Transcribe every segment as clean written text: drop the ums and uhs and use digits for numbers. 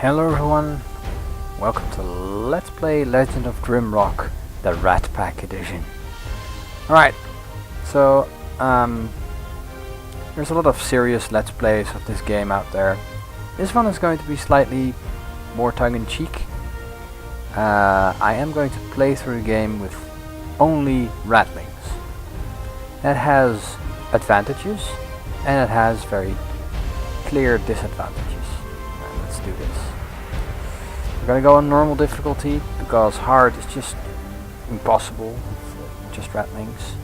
Hello everyone, welcome to Let's Play Legend of Grimrock, the Ratpack edition. Alright, so there's a lot of serious Let's Plays of this game out there. This one is going to be slightly more tongue-in-cheek. I am going to play through the game with only ratlings. That has advantages and it has very clear disadvantages. Let's do this. We're gonna go on normal difficulty because hard is just impossible with just ratlings.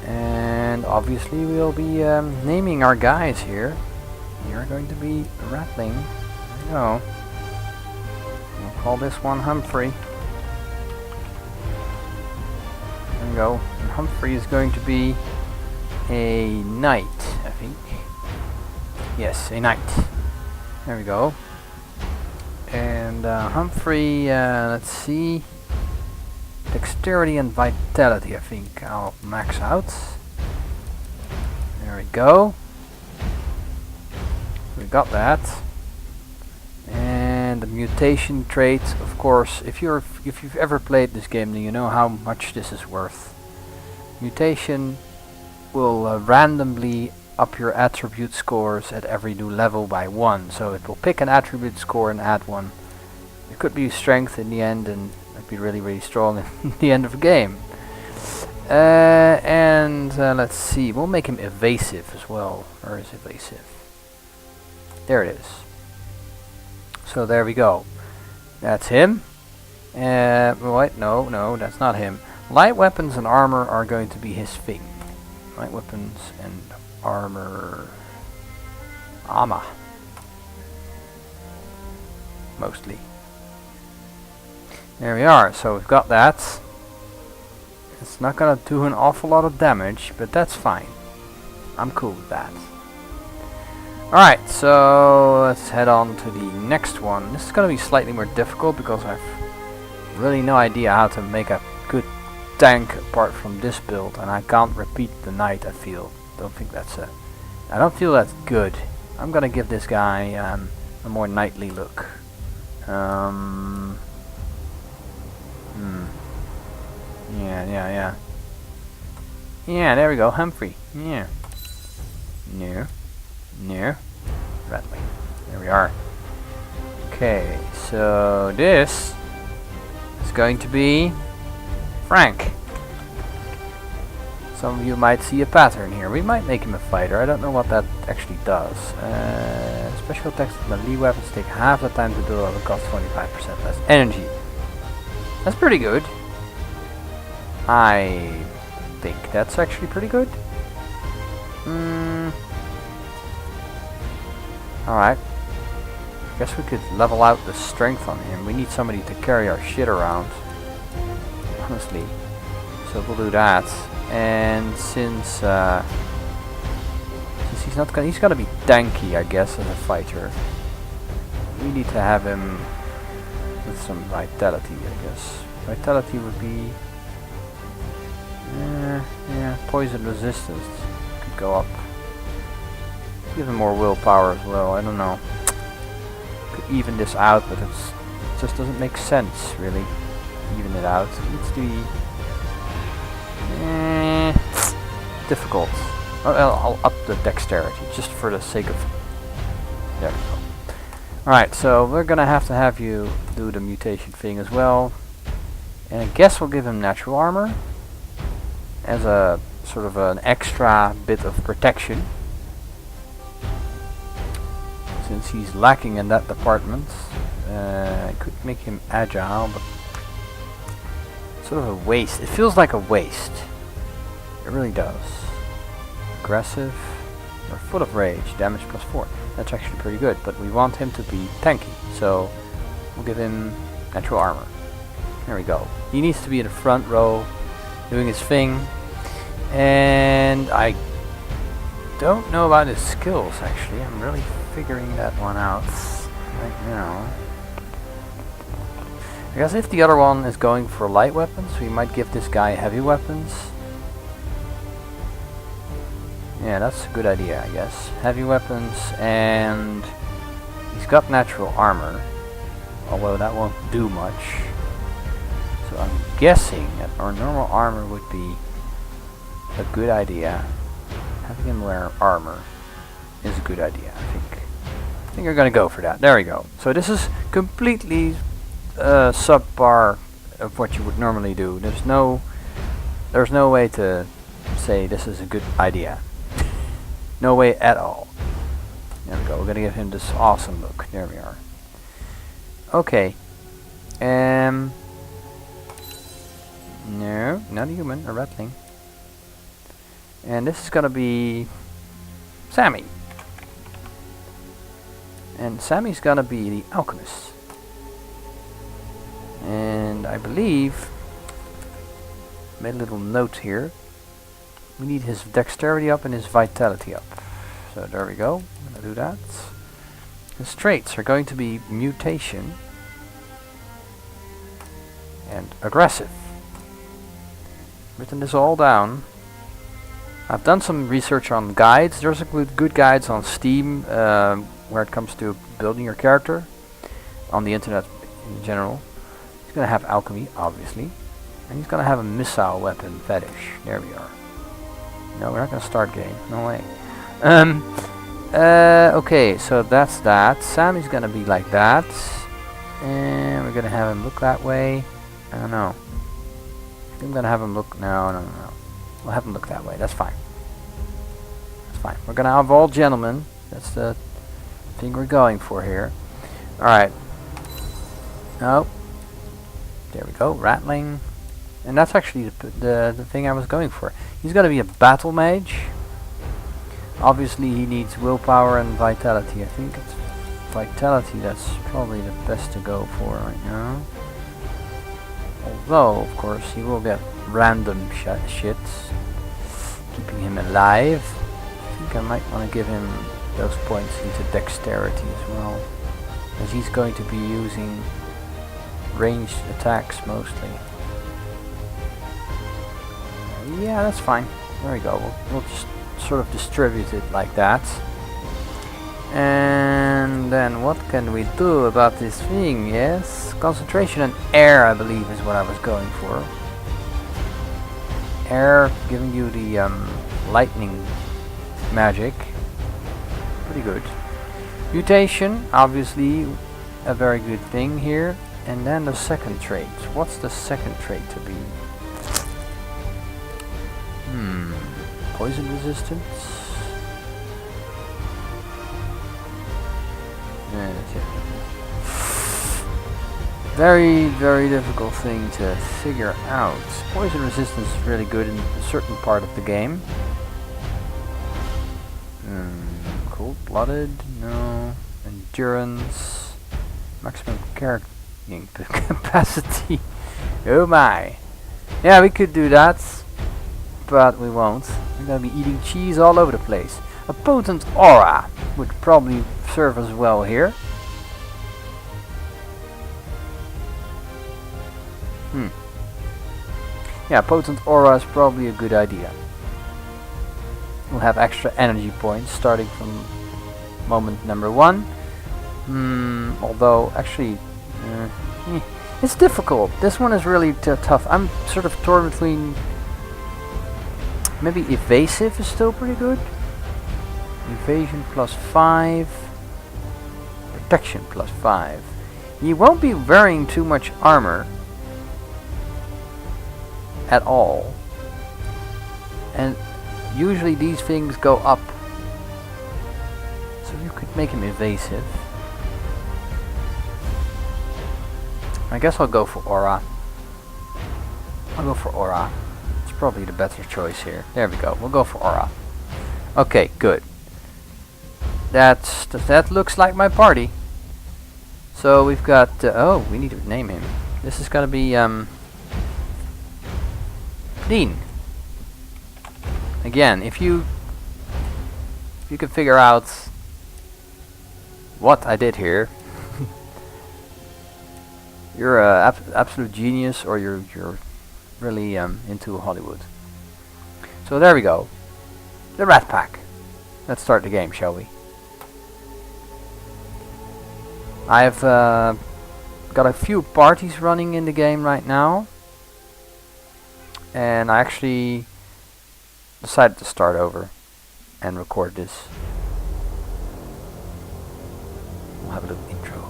And obviously we'll be naming our guys here. You're going to be a ratling. There we go. We'll call this one Humphrey. There we go. And Humphrey is going to be a knight, I think. Yes, a knight. There we go. And Humphrey, let's see. Dexterity and vitality, I think I'll max out. There we go. We got that. And the mutation trait, of course, if you've ever played this game, then you know how much this is worth. Mutation will randomly up your attribute scores at every new level by 1. So it will pick an attribute score and add 1. It could be strength in the end, and it'd be really strong in the end of the game. Let's see, we'll make him evasive as well. Where is evasive? There it is. So there we go. That's him. Wait, no, that's not him. Light weapons and armor are going to be his thing. Light weapons and armor. Mostly. There we are, so we've got that. It's not gonna do an awful lot of damage, but that's fine. I'm cool with that. Alright, so let's head on to the next one. This is gonna be slightly more difficult because I've really no idea how to make a good tank apart from this build, and I can't repeat the knight. I don't feel that's good. I'm gonna give this guy a more knightly look. Yeah, there we go, Humphrey. Yeah. No. Rattling. There we are. Okay, so this is going to be Frank. Some of you might see a pattern here. We might make him a fighter. I don't know what that actually does. Special attacks with melee weapons take half the time to do and cost 25% less energy. That's pretty good. I think that's actually pretty good. Alright. I guess we could level out the strength on him. We need somebody to carry our shit around. Honestly. So we'll do that. And since he's gonna be tanky, I guess, as a fighter, we need to have him with some vitality, I guess. Vitality would be poison resistance could go up. Give him more willpower as well. I don't know. Could even this out, but it just doesn't make sense, really. Even it out. Let's do difficult. I'll up the dexterity just for the sake of. There we go. Alright, so we're gonna have you do the mutation thing as well. And I guess we'll give him natural armor as a sort of an extra bit of protection, since he's lacking in that department. I could make him agile, but sort of a waste. It feels like a waste. It really does. Aggressive. Or full of rage. Damage +4. That's actually pretty good, but we want him to be tanky, so we'll give him natural armor. There we go. He needs to be in the front row doing his thing. And I don't know about his skills, actually. I'm really figuring that one out right now. I guess if the other one is going for light weapons, we might give this guy heavy weapons. Yeah, that's a good idea, I guess. Heavy weapons, and he's He's got natural armor, although that won't do much. So I'm guessing that our normal armor would be a good idea. Having him wear armor is a good idea, I think we're gonna go for that. There we go. So this is completely subpar of what you would normally do. There's no way to say this is a good idea. No way at all. There we go. We're gonna give him this awesome look. There we are. Okay. No, not a human, a ratling. And this is gonna be Sammy. And Sammy's gonna be the alchemist. And I believe, made a little note here, we need his dexterity up and his vitality up. So there we go, I'm gonna do that. His traits are going to be mutation and aggressive. Written this all down. I've done some research on guides. There's a good guides on Steam where it comes to building your character, on the internet in general. He's gonna have alchemy, obviously, and he's gonna have a missile weapon fetish. There we are. No, we're not gonna start game. No way. Okay, so that's that. Sammy's gonna be like that, and we're gonna have him look that way. I don't know. I'm gonna have him look. No. We'll have him look that way. That's fine. That's fine. We're gonna have all gentlemen. That's the thing we're going for here. Alright. Oh. There we go. Rattling. And that's actually the thing I was going for. He's gonna be a battle mage. Obviously he needs willpower and vitality. I think it's vitality that's probably the best to go for right now. Although, of course, he will get random shits, keeping him alive. I think I might want to give him those points into dexterity as well, as he's going to be using ranged attacks mostly. Yeah, that's fine. There we go. We'll just sort of distribute it like that. And then what can we do about this thing? Yes, concentration and air, I believe, is what I was going for. Air giving you the lightning magic. Pretty good. Mutation, obviously a very good thing here. And then the second trait. What's the second trait to be? Poison resistance. Very, very difficult thing to figure out. Poison resistance is really good in a certain part of the game. Cold-blooded? No. Endurance. Maximum carrying capacity. Oh my. Yeah, we could do that, but we won't. We're gonna be eating cheese all over the place. A potent aura would probably serve us well here. Yeah, potent aura is probably a good idea. We'll have extra energy points starting from moment number 1. Although, actually, it's difficult. This one is really tough. I'm sort of torn between... Maybe evasive is still pretty good. Evasion +5. Protection +5. You won't be wearing too much armor at all, and usually these things go up, so you could make him evasive. I guess I'll go for aura. It's probably the better choice here. There we go. We'll go for aura. Okay, good. That looks like my party. So we've got oh, we need to name him. This is gonna be Dean. Again, if you can figure out what I did here, you're a absolute genius, or you're really into Hollywood. So there we go. The Ratpack. Let's start the game, shall we? I've got a few parties running in the game right now, and I actually decided to start over and record this. We'll have a little intro.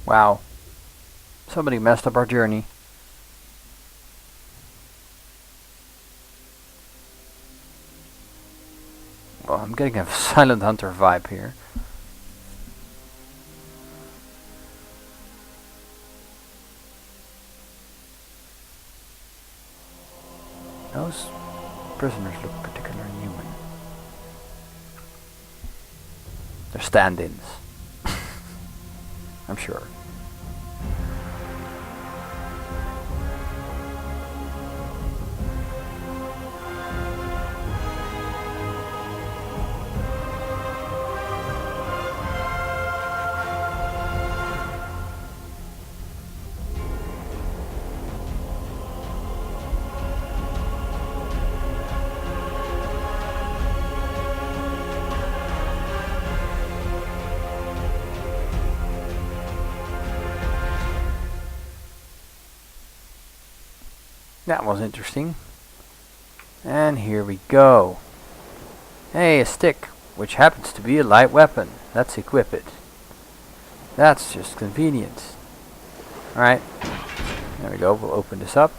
Wow. Somebody messed up our journey. Well, I'm getting a Silent Hunter vibe here. Those prisoners look particularly human. They're stand-ins. I'm sure. That was interesting. And here we go. Hey, a stick, which happens to be a light weapon. Let's equip it. That's just convenient. Alright, there we go. We'll open this up.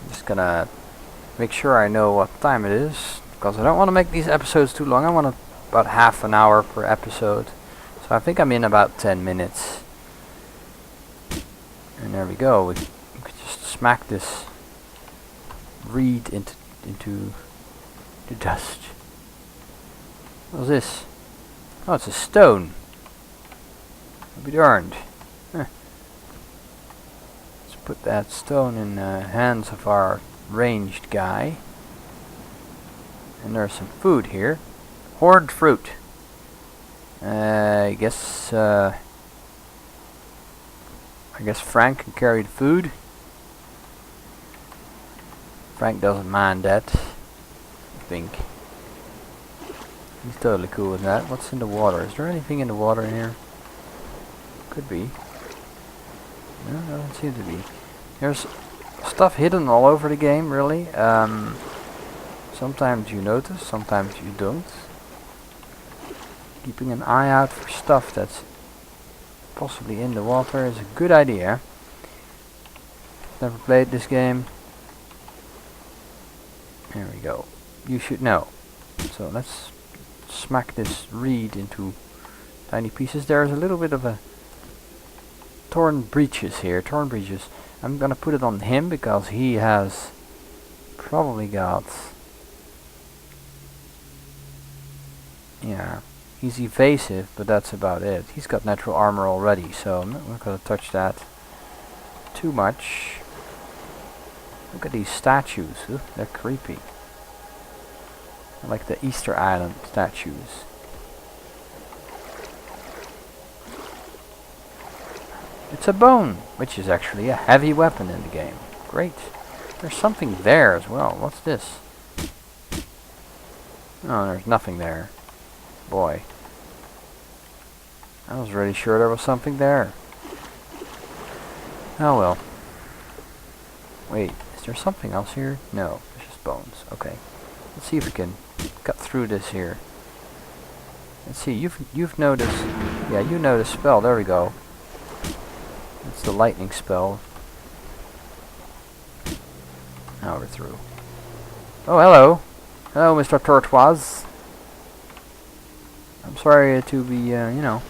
I'm just gonna make sure I know what time it is, because I don't want to make these episodes too long. I want about half an hour per episode. So I think I'm in about 10 minutes. And there we go. We could just smack this reed into the dust. What's this? Oh, it's a stone. I'll be darned. Huh. Let's put that stone in the hands of our ranged guy. And there's some food here. Hoard fruit. I guess Frank can carry the food. Frank doesn't mind that, I think. He's totally cool with that. What's in the water? Is there anything in the water in here? Could be. No, doesn't seem to be. There's stuff hidden all over the game, really. Sometimes you notice, sometimes you don't. Keeping an eye out for stuff that's possibly in the water is a good idea. Never played this game. There we go. You should know. So let's smack this reed into tiny pieces. There's a little bit of a torn breeches here. Torn breeches. I'm gonna put it on him because he has probably got... Yeah. He's evasive, but that's about it. He's got natural armor already, so I'm not going to touch that too much. Look at these statues. Ooh, they're creepy. I like the Easter Island statues. It's a bone, which is actually a heavy weapon in the game. Great. There's something there as well. What's this? Oh, there's nothing there. Boy. I was really sure there was something there. Oh well. Wait, is there something else here? No, it's just bones. Okay. Let's see if we can cut through this here. Let's see, you've noticed... Yeah, you know the spell. There we go. It's the lightning spell. Now we're through. Oh, hello. Hello, Mr. Tortoise. I'm sorry to be, you know.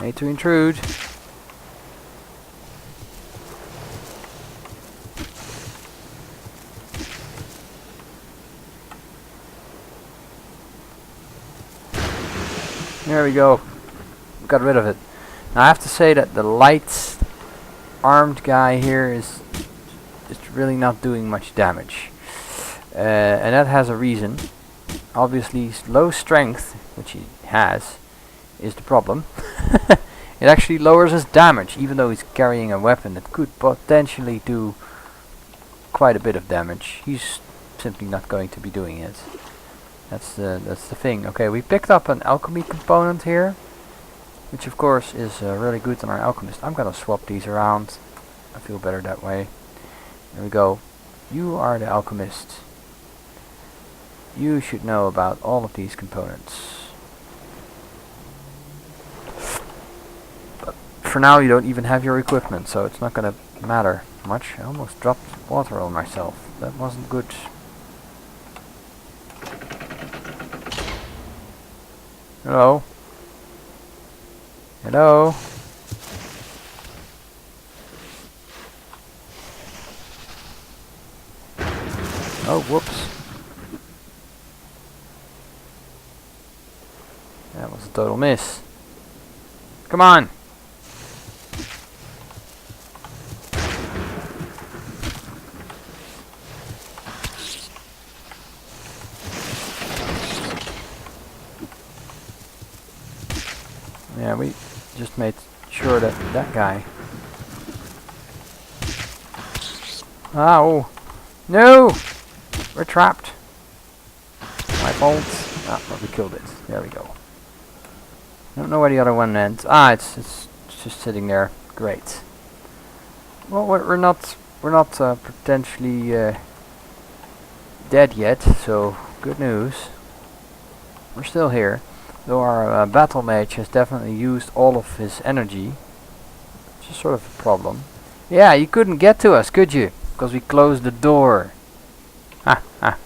Made to intrude. There we go. Got rid of it. Now I have to say that the light armed guy here is really not doing much damage. And that has a reason. Obviously low strength, which he has, is the problem. It actually lowers his damage, even though he's carrying a weapon that could potentially do quite a bit of damage. He's simply not going to be doing it. That's the thing. Okay, we picked up an alchemy component here, which of course is really good on our alchemist. I'm gonna swap these around. I feel better that way. There we go. You are the alchemist. You should know about all of these components. But for now you don't even have your equipment, so it's not gonna matter much. I almost dropped water on myself. That wasn't good. Hello? Hello? Oh, whoops. That was a total miss. Come on! Yeah, we just made sure that that guy... Ow! No! We're trapped. My fault. Ah, but we killed it. There we go. Don't know where the other one went. Ah, it's just sitting there. Great. Well, we're not potentially dead yet, so good news. We're still here. Though our battle mage has definitely used all of his energy. Which is sort of a problem. Yeah, you couldn't get to us, could you? Because we closed the door. Ha ha.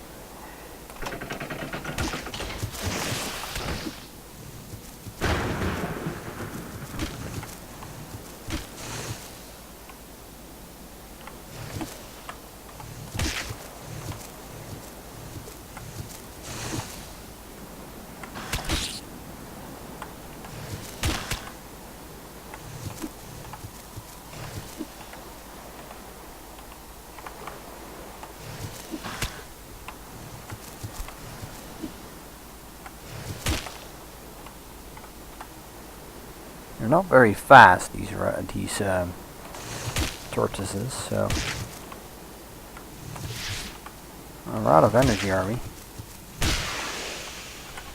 They're not very fast, these tortoises, so... We're out of energy, are we?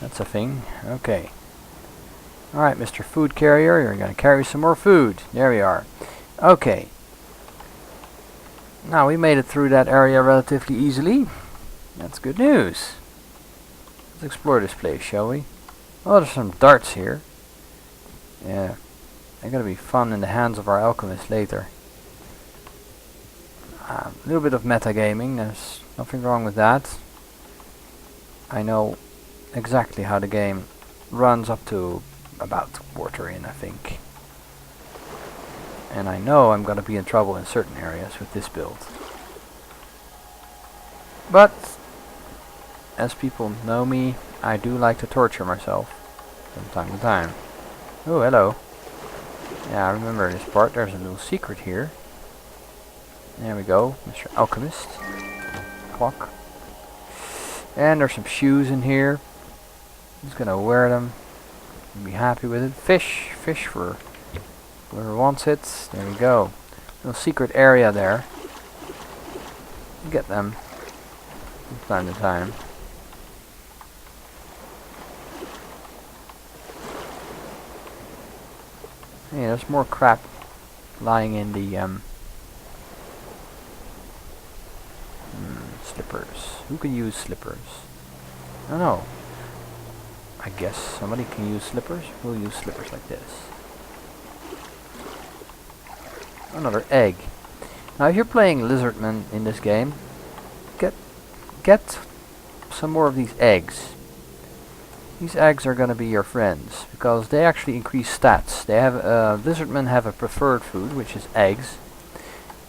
That's a thing. Okay. Alright, Mr. Food Carrier, you're going to carry some more food. There we are. Okay. Now, we made it through that area relatively easily. That's good news. Let's explore this place, shall we? Oh, there's some darts here. Yeah, they're gonna be fun in the hands of our alchemist later. A little bit of metagaming, there's nothing wrong with that. I know exactly how the game runs up to about quarter in, I think. And I know I'm gonna be in trouble in certain areas with this build. But, as people know me, I do like to torture myself from time to time. Oh, hello. Yeah, I remember this part. There's a little secret here. There we go, Mr. Alchemist. Clock. And there's some shoes in here. He's gonna wear them. Be happy with it. Fish. Fish for whoever wants it. There we go. Little secret area there. Get them from time to time. Yeah, there's more crap lying in the Slippers. Who can use slippers? I don't know. I guess somebody can use slippers. We'll use slippers like this. Another egg. Now if you're playing Lizardman in this game, get some more of these eggs. These eggs are gonna be your friends because they actually increase stats. They have Lizardmen have a preferred food, which is eggs,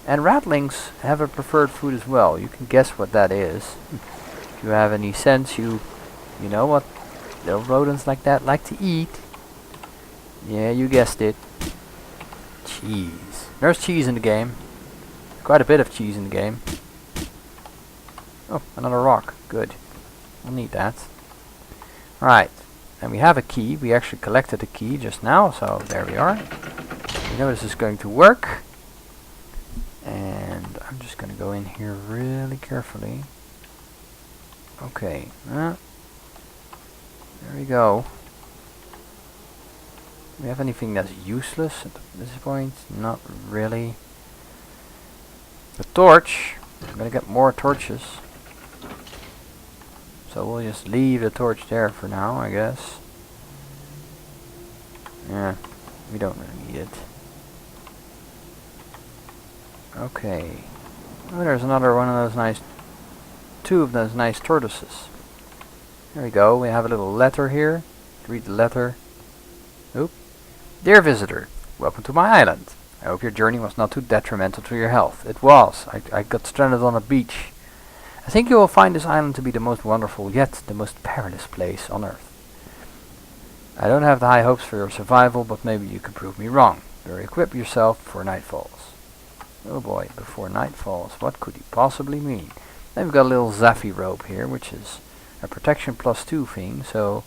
and ratlings have a preferred food as well. You can guess what that is. If you have any sense, you know what little rodents like that like to eat. Yeah, you guessed it. Cheese. There's cheese in the game. Quite a bit of cheese in the game. Oh, another rock. Good. We'll need that. Alright. And we have a key. We actually collected a key just now, so there we are. We know this is going to work. And I'm just going to go in here really carefully. Okay. There we go. Do we have anything that's useless at this point? Not really. The torch. I'm gonna get more torches. So we'll just leave the torch there for now, I guess. Yeah, we don't really need it. Okay. Oh, there's another one of those nice... two of those nice tortoises. There we go. We have a little letter here. Read the letter. Oop. Dear visitor, welcome to my island. I hope your journey was not too detrimental to your health. It was. I got stranded on a beach. I think you will find this island to be the most wonderful, yet the most perilous place on Earth. I don't have the high hopes for your survival, but maybe you can prove me wrong. Better equip yourself before night falls. Oh boy, before night falls. What could he possibly mean? Then we've got a little Zaffi rope here, which is a protection +2 thing, so...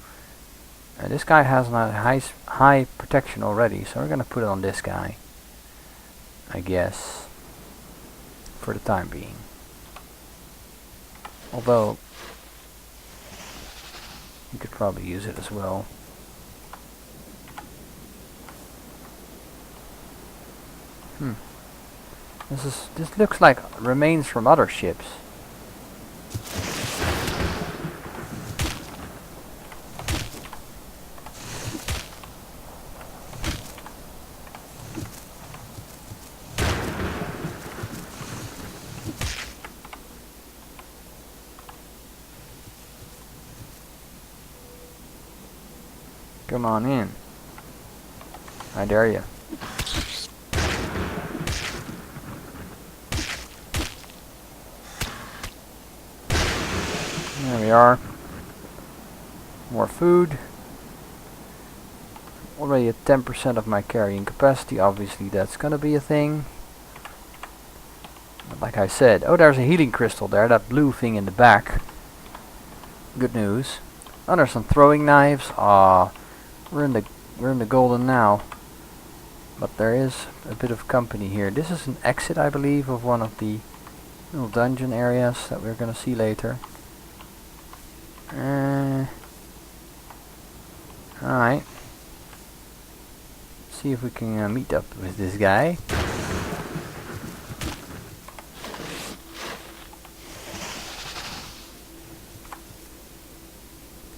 this guy has a high protection already, so we're gonna put it on this guy. I guess. For the time being. Although, you could probably use it as well. This looks like remains from other ships. Come on in. I dare you. There we are. More food. Already at 10% of my carrying capacity. Obviously that's gonna be a thing. But like I said, oh, there's a healing crystal there. That blue thing in the back. Good news. Oh, there's some throwing knives. We're in the golden now. But there is a bit of company here. This is an exit, I believe, of one of the little dungeon areas that we're gonna see later. Alright. See if we can meet up with this guy.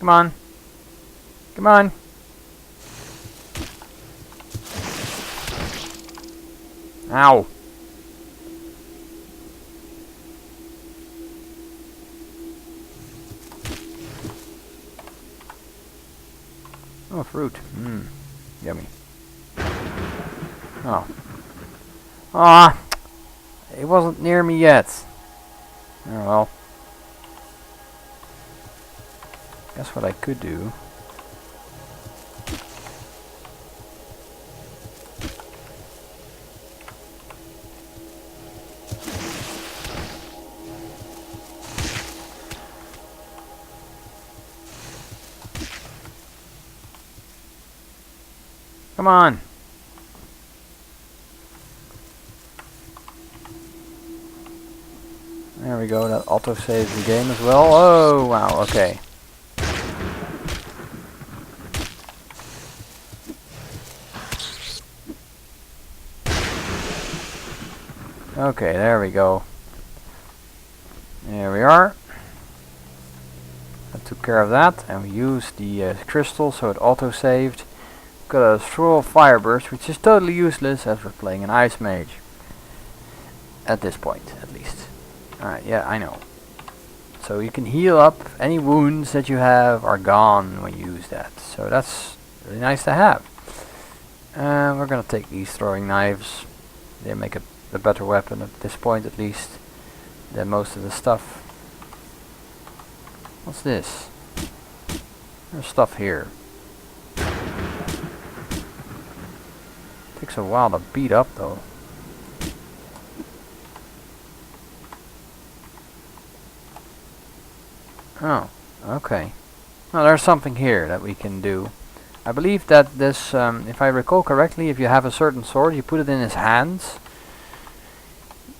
Come on. Come on. Ow. Oh, fruit. Yummy. Oh. Ah! It wasn't near me yet. Oh well. Guess what I could do. Come on. There we go, that auto saves the game as well. Oh, wow, okay. Okay, there we go. There we are. That took care of that, and we used the crystal so it auto-saved. Got a throw of fireburst, which is totally useless as we're playing an ice mage. At this point, at least. Alright, yeah, I know. So you can heal up. Any wounds that you have are gone when you use that. So that's really nice to have. We're gonna take these throwing knives. They make a better weapon at this point, at least, than most of the stuff. What's this? There's stuff here. Takes a while to beat up though. Oh, okay. Well, there's something here that we can do. I believe that this, if I recall correctly, if you have a certain sword, you put it in his hands.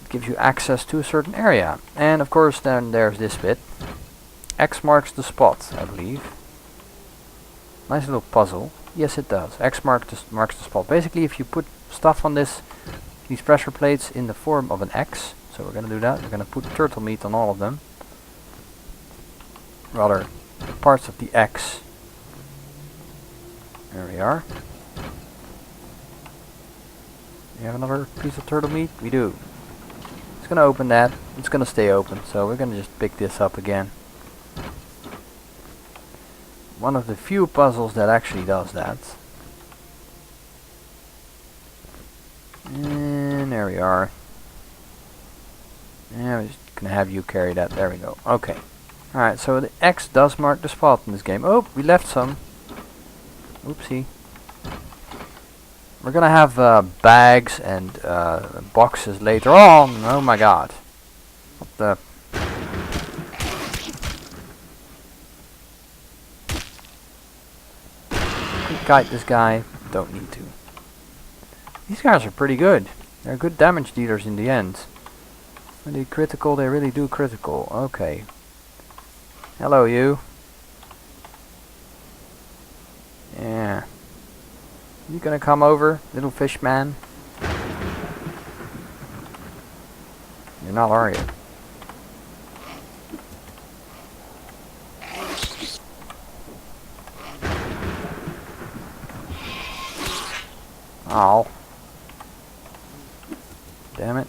It gives you access to a certain area. And of course then there's this bit. X marks the spot, I believe. Nice little puzzle. Yes, it does. X marks the spot. Basically, if you put stuff on these pressure plates in the form of an X, so we're going to do that. We're going to put turtle meat on all of them. Rather, the parts of the X. There we are. We have another piece of turtle meat? We do. It's going to open that. It's going to stay open, so we're going to just pick this up again. One of the few puzzles that actually does that. And there we are. Yeah, we're just going to have you carry that. There we go. Okay. Alright, so the X does mark the spot in this game. Oh, we left some. Oopsie. We're gonna have bags and boxes later on. Oh my god. What the... Could kite this guy. Don't need to. These guys are pretty good. They're good damage dealers in the end. When they critical, they really do critical. Okay. Hello, you. Yeah. You gonna come over, little fish man? You're not, are you? Oh. Damn it.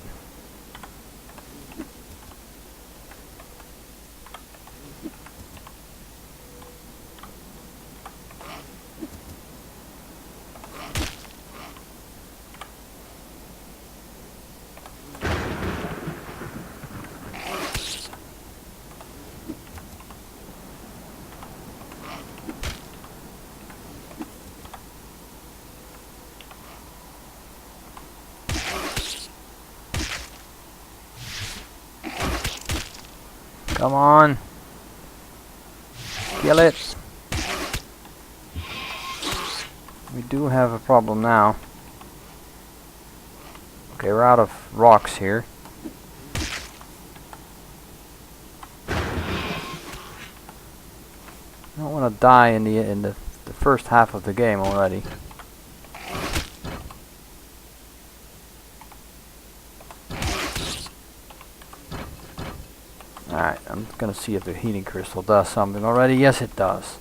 Come on. Kill it. We do have a problem now. Okay, we're out of rocks here. I don't want to die in the first half of the game already. Alright, I'm gonna see if the healing crystal does something already. Yes, it does.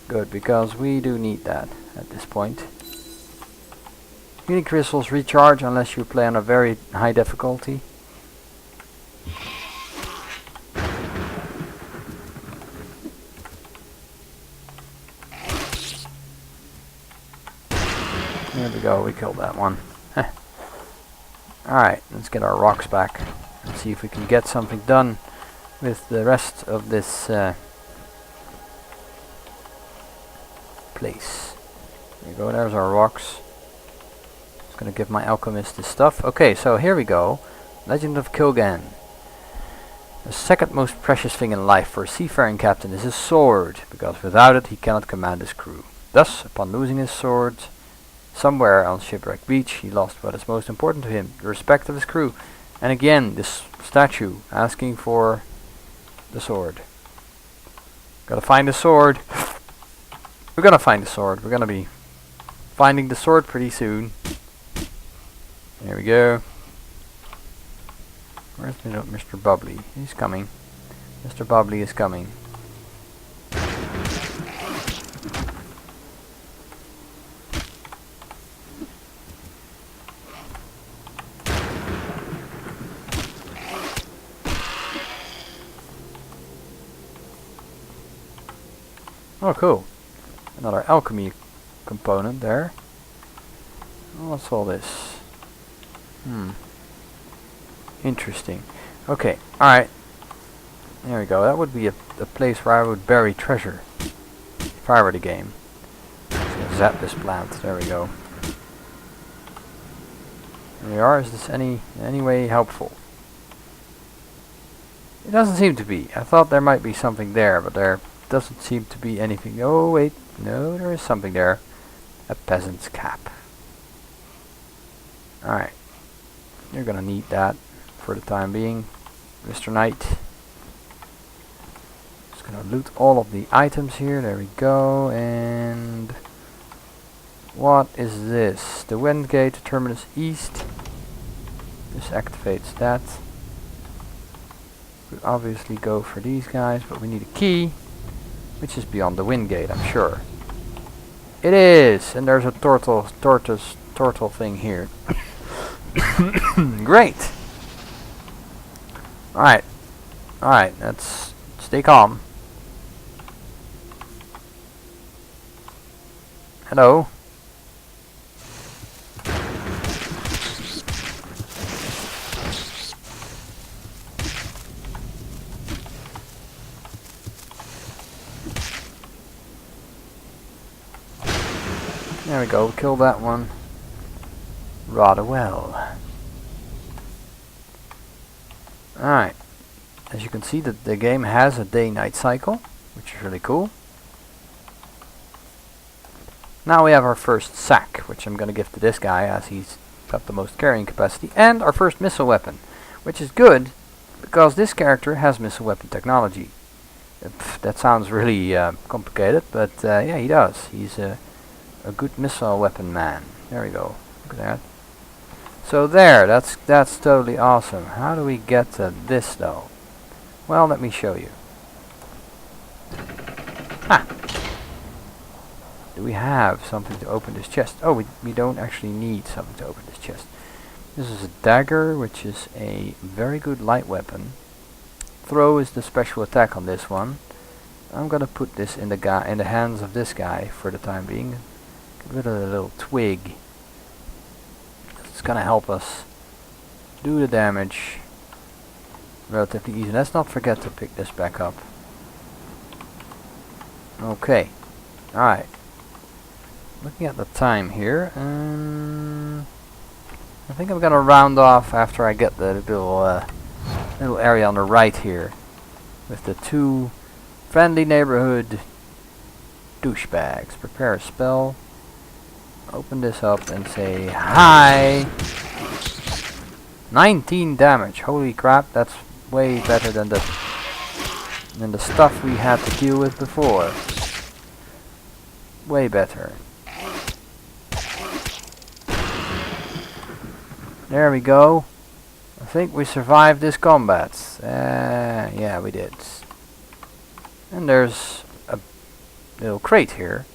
Good, because we do need that at this point. Healing crystals recharge unless you play on a very high difficulty. There we go, we killed that one. Alright, let's get our rocks back. And see if we can get something done with the rest of this place. There you go, there's our rocks. Just gonna give my alchemist this stuff. Okay, so here we go. Legend of Grimrock. The second most precious thing in life for a seafaring captain is his sword, because without it he cannot command his crew. Thus, upon losing his sword, somewhere on Shipwreck Beach, he lost what is most important to him, the respect of his crew. And again, this statue asking for the sword. Gotta find the sword. We're gonna find the sword. We're gonna be finding the sword pretty soon. There we go. Where's Mr. Bubbly? He's coming. Mr. Bubbly is coming. Oh, cool. Another alchemy component there. What's all this? Interesting. Okay, alright. There we go. That would be a place where I would bury treasure. If I were the game. Just gonna zap this plant. There we go. There we are. Is this any way helpful? It doesn't seem to be. I thought there might be something there, but there doesn't seem to be anything. Oh wait, no, there is something there. A peasant's cap. Alright. You're gonna need that for the time being, Mr. Knight. Just gonna loot all of the items here. There we go. And what is this? The wind gate, terminus east. This activates that. We obviously go for these guys, but we need a key, which is beyond the wind gate, I'm sure. It is, and there's a turtle thing here. Great. Alright, let's stay calm. Hello. There we go, kill that one rather well. Alright, as you can see that the game has a day-night cycle, which is really cool. Now we have our first sack, which I'm going to give to this guy as he's got the most carrying capacity, and our first missile weapon, which is good because this character has missile weapon technology. That sounds really complicated, but yeah, he does. He's a good missile weapon man. There we go. Look at that. So there, that's totally awesome. How do we get to this though? Well, let me show you. Ha! Do we have something to open this chest? Oh, we don't actually need something to open this chest. This is a dagger, which is a very good light weapon. Throw is the special attack on this one. I'm gonna put this in the hands of this guy for the time being. Get rid of the little twig. It's gonna help us do the damage relatively easy. Let's not forget to pick this back up. Okay. Alright. Looking at the time here, I think I'm gonna round off after I get the little area on the right here with the two friendly neighborhood douchebags. Prepare a spell. Open this up and say hi. 19 damage. Holy crap! That's way better than the stuff we had to deal with before. Way better. There we go. I think we survived this combat. Yeah, we did. And there's a little crate here.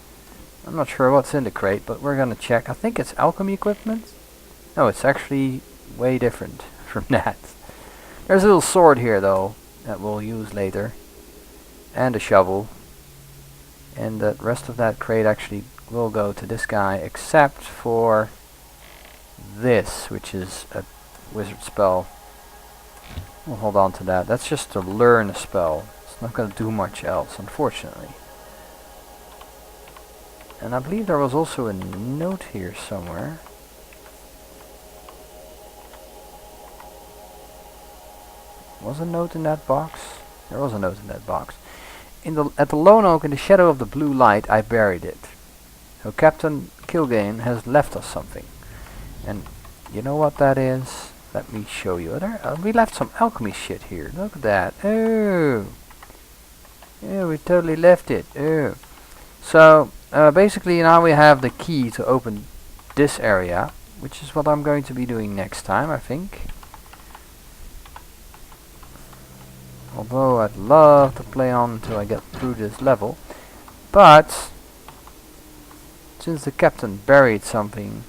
I'm not sure what's in the crate, but we're gonna check. I think it's alchemy equipment. No, it's actually way different from that. There's a little sword here though that we'll use later. And a shovel. And the rest of that crate actually will go to this guy, except for this, which is a wizard spell. We'll hold on to that. That's just to learn a spell. It's not going to do much else, unfortunately. And I believe there was also a note here somewhere. Was a note in that box? There was a note in that box. At the lone oak in the shadow of the blue light, I buried it. So Captain Kilgane has left us something. And you know what that is? Let me show you. We left some alchemy shit here. Look at that. Oh. Yeah, we totally left it. Oh. So, basically now we have the key to open this area, which is what I'm going to be doing next time, I think. Although I'd love to play on until I get through this level. But since the captain buried something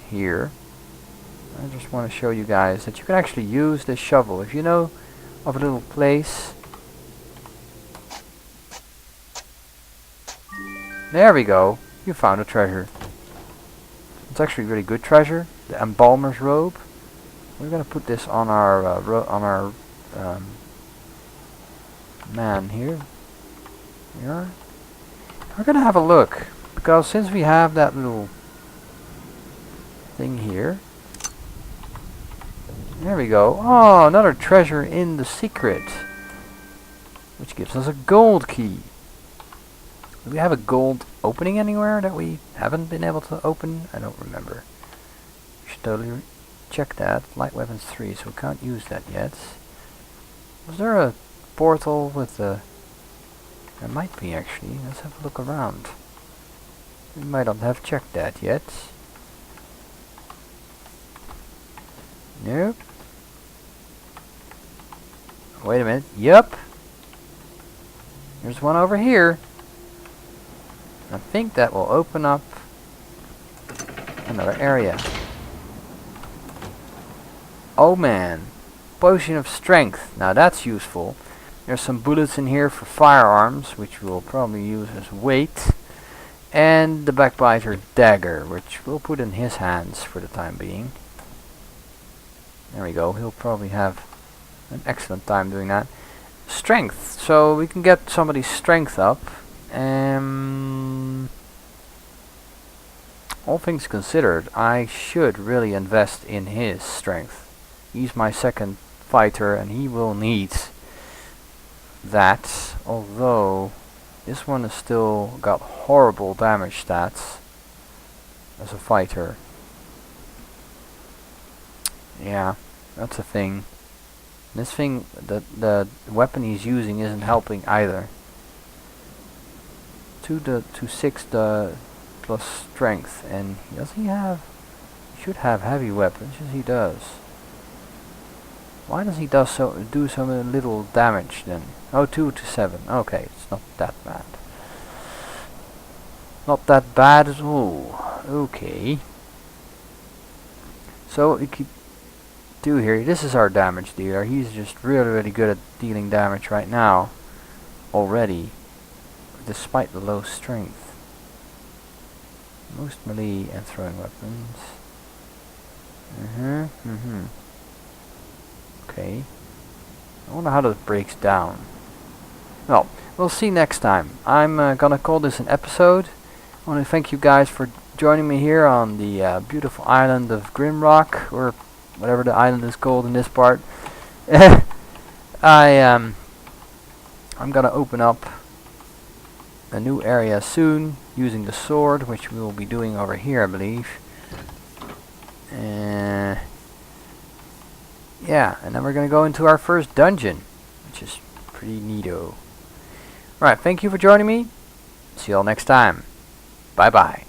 here, I just want to show you guys that you can actually use this shovel. If you know of a little place. There we go. You found a treasure. It's actually really good treasure. The embalmer's robe. We're gonna put this on our man here. Here. We're gonna have a look, because since we have that little thing here. There we go. Oh, another treasure in the secret, which gives us a gold key. Do we have a gold opening anywhere that we haven't been able to open? I don't remember. We should totally check that. Light weapons 3, so we can't use that yet. Was there a portal with a... There might be actually. Let's have a look around. We might not have checked that yet. Nope. Wait a minute. Yup. There's one over here. I think that will open up another area. Oh man. Potion of strength. Now that's useful. There's some bullets in here for firearms, which we'll probably use as weight. And the backbiter dagger, which we'll put in his hands for the time being. There we go. He'll probably have an excellent time doing that. Strength. So we can get somebody's strength up. All things considered, I should really invest in his strength. He's my second fighter and he will need that. Although this one has still got horrible damage stats as a fighter. Yeah, that's a thing. This thing, the weapon he's using isn't helping either. 2 to 6 the plus strength, and does he have? He should have heavy weapons. Yes, he does. Why does he do so little damage then? Oh, 2 to 7. Okay, it's not that bad. Not that bad at all. Okay. So what we could do here. This is our damage dealer. He's just really good at dealing damage right now. Already. Despite the low strength. Most melee and throwing weapons. Okay. I wonder how that breaks down. Well, we'll see next time. I'm gonna call this an episode. I want to thank you guys for joining me here on the beautiful island of Grimrock, or whatever the island is called in this part. I'm gonna open up a new area soon using the sword, which we will be doing over here, I believe. Yeah, and then we're gonna go into our first dungeon, which is pretty neato. Alright, thank you for joining me. See you all next time. Bye bye.